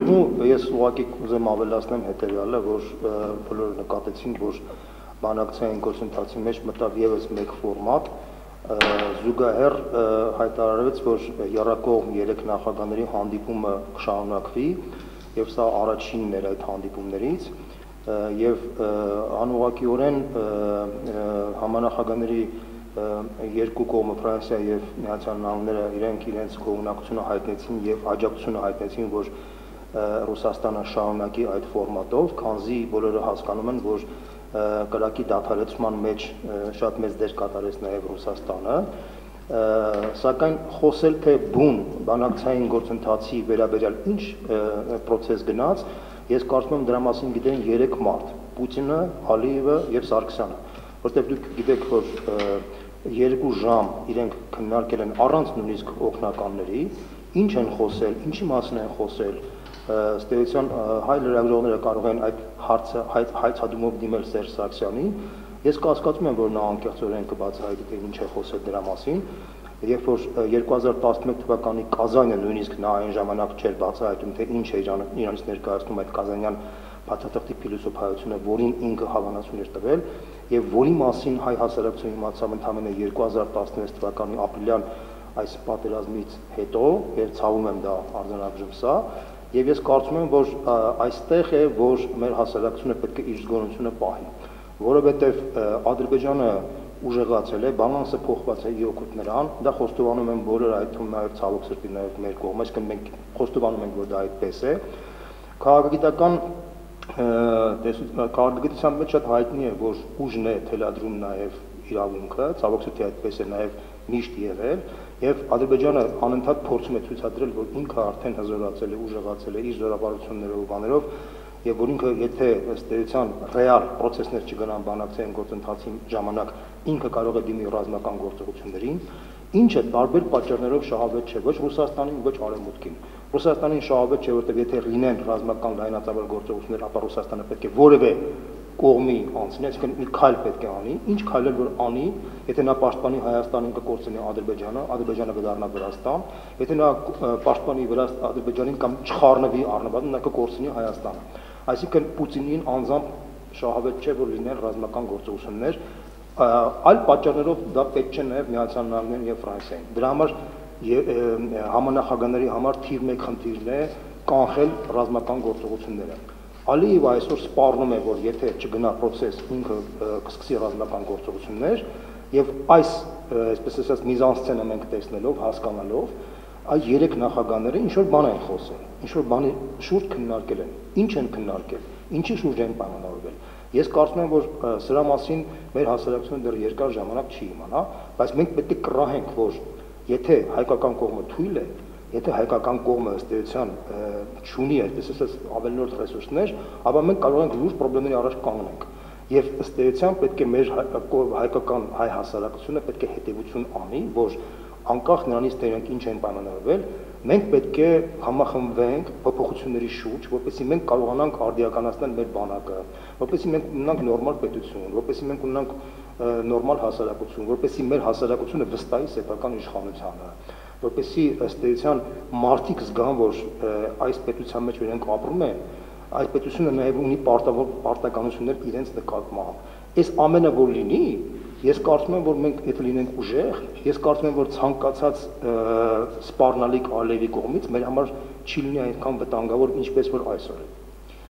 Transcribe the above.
Ես ուղղակի կուզեմ ավելացնեմ հետևյալը, որ բոլորը նկատեցին, որ բանակցային գործընթացի մեջ մտավ ևս մեկ ֆորմատ, զուգահեռ հայտարարվեց, որ եռակողմ 3 նախագահների հանդիպումը կշարունակվի, եւ սա առաջինն էր այդ հանդիպումներից, եւ անուղղակիորեն համանախագահների երկու կողմը Ֆրանսիա եւ Միացյալ Նահանգները իրենց կողմնակցությունը հայտնեցին եւ աջակցությունը հայտնեցին, որ Ռուսաստանը շարունակի այդ ֆորմատով, քանզի բոլորը հասկանում են, որ կրակի դադարեցման մեջ շատ մեծ դեր կատարեց նաեւ Ռուսաստանը, սակայն խոսել թե բուն բանակցային գործընթացի վերաբերյալ ինչ process գնաց, ես կարծում եմ դրա մասին գիտեն 3 մարդ՝ Պուտինը, Ալիևը եւ Սարգսյանը, որտեղ դուք գիտեք, որ 2 ժամ իրենք քննարկել են առանց նույնիսկ օգնականների, ինչ են խոսել, ինչի մասին են խոսել, ստեյության հայ լրագրողները կարող են այդ հարցը հայցադումով դիմել Սերժ Սարգսյանին, ես կասկածում եմ, որ նա անկեղծորեն կբացահայտի, թե ինչ է խոսել դրա մասին, երբ որ 2011 թվականի Կազանը նույնիսկ նա այն ժամանակ չէր բացահայտում, թե ինչ է իրանից ներկայացնում այդ կազանյան բացատրտի փիլիսոփայությունը, որին ինքը հավանություն էր տվել, եւ որի մասին հայ հասարակությունը իմացավ ընդամենը 2016 թվականի ապրիլյան այս պատերազմից հետո, եւ ցավում եմ դա արձանագրում սա, եւ ես կարծում եմ, որ այստեղ է, որ մեր հասարակությունը պետք է իր զգոնությունը պահի, որովհետեւ Ադրբեջանը ուժեղացել է, բալանսը փոխված է իօգուտ նրան, դա խոստովանում են բոլորը, այդ թվում նաեւ ցավոք սրտի նաեւ մեր կողմը, այսինքն մենք խոստովանում ենք, որ դա այդպես է, քաղաքագիտական քաղաքագիտության մեջ շատ հայտնի է, որ ուժն է թելադրում նաեւ իրավունքը, ցավոք սրտի այդպես է նաեւ միշտ եղել, եւ Ադրբեջանը անընդհատ փորձում է ցույցադրել, որ ինքը արդեն հզորացել է, ուժեղացել է իր զորավարություններով ու բաներով, եւ որ ինքը եթե ըստ էության ռեալ process-ներ չգնան բանակցային գործընթացի ժամանակ, ինքը կարող է դիմի ռազմական գործողություններին, ինչը տարբեր պատճառներով շահավետ չէ ոչ Ռուսաստանին, ոչ Արևմուտքին։ Ռուսաստանին շահավետ չէ, որտեղ եթե լինեն ռազմական լայնածավալ գործողություններ, ապա Ռուսաստանը պետք է որևէ կողմի անցնի, այսինքն մի քայլ պետք է անի, ինչ քայլեր որ անի, եթե նա պաշտպանի Հայաստանին կկորցնի Ադրբեջանը, Ադրբեջանը կդառնա Վրաստան, եթե նա պաշտպանի Ադրբեջանին կամ չխառնվի առնվազն նա կկորցնի Հայաստանը։ Այսինքն Պուտինին անձամբ շահավետ չէ, որ լինեն ռազմական գործողություններ, այլ պատճառներով դա պետք չէ նաև Միացյալ Նահանգներին եւ Ֆրանսիային։ Դրա համար համանախագահների համար թիվ 1 խնդիրն է կանխել ռազմական գործողությունները։ Ալիևը այսօր սպառնում է, որ եթե չգնա process, ինքը կսկսի ռազմական գործողություններ եւ այս, այսպես ասած, միզանսցենը մենք տեսնելով, հասկանալով, այս 3 նախագահները ինչ որ բան են խոսել, ինչ որ բանի շուրջ քննարկել են, ինչ են քննարկել, ինչի շուրջ են պայմանավորվել։ Ես կարծում եմ, որ սրա մասին մեր հասարակությունը դեռ երկար ժամանակ չի իմանա, բայց մենք պետք է կռահենք, որ եթե հայկական կողմը թույլ է, եթե հայկական կողմը ըստ էության չունի այսպես ասած ավելորդ ռեսուրսներ, ապա մենք կարող ենք լուրջ խնդիրների առաջ կանգնենք։ Եվ ըստ էության պետք է մեր հայկական հայ հասարակությունը պետք է հետևություն անի, որ անկախ նրանից թե իրենք ինչ են պայմանավորվել, մենք պետք է համախմբվենք փոփոխությունների շուրջ, որպեսզի մենք կարողանանք արդիականացնել մեր բանակը, որպեսզի մենք ունենանք նորմալ պետություն, որպեսզի մենք ունենանք նորմալ հասարակություն, որպեսզի մեր հասարակությունը վստահի սեփական իշխանությանը, որպեսզի ըստ էության մարդիկ զգան, որ այս պետության մեջ իրենք ապրում են, այս պետությունը նաև ունի պարտականություններ իրենց նկատմամբ։ Այս ամենը որ լինի, ես կարծում եմ, որ մենք եթե լինենք ուժեղ, ես կարծում եմ, որ ցանկացած սպառնալիք Ալիևի կողմից մեր համար չի լինի այնքան վտանգավոր, ինչպես որ այսօր է։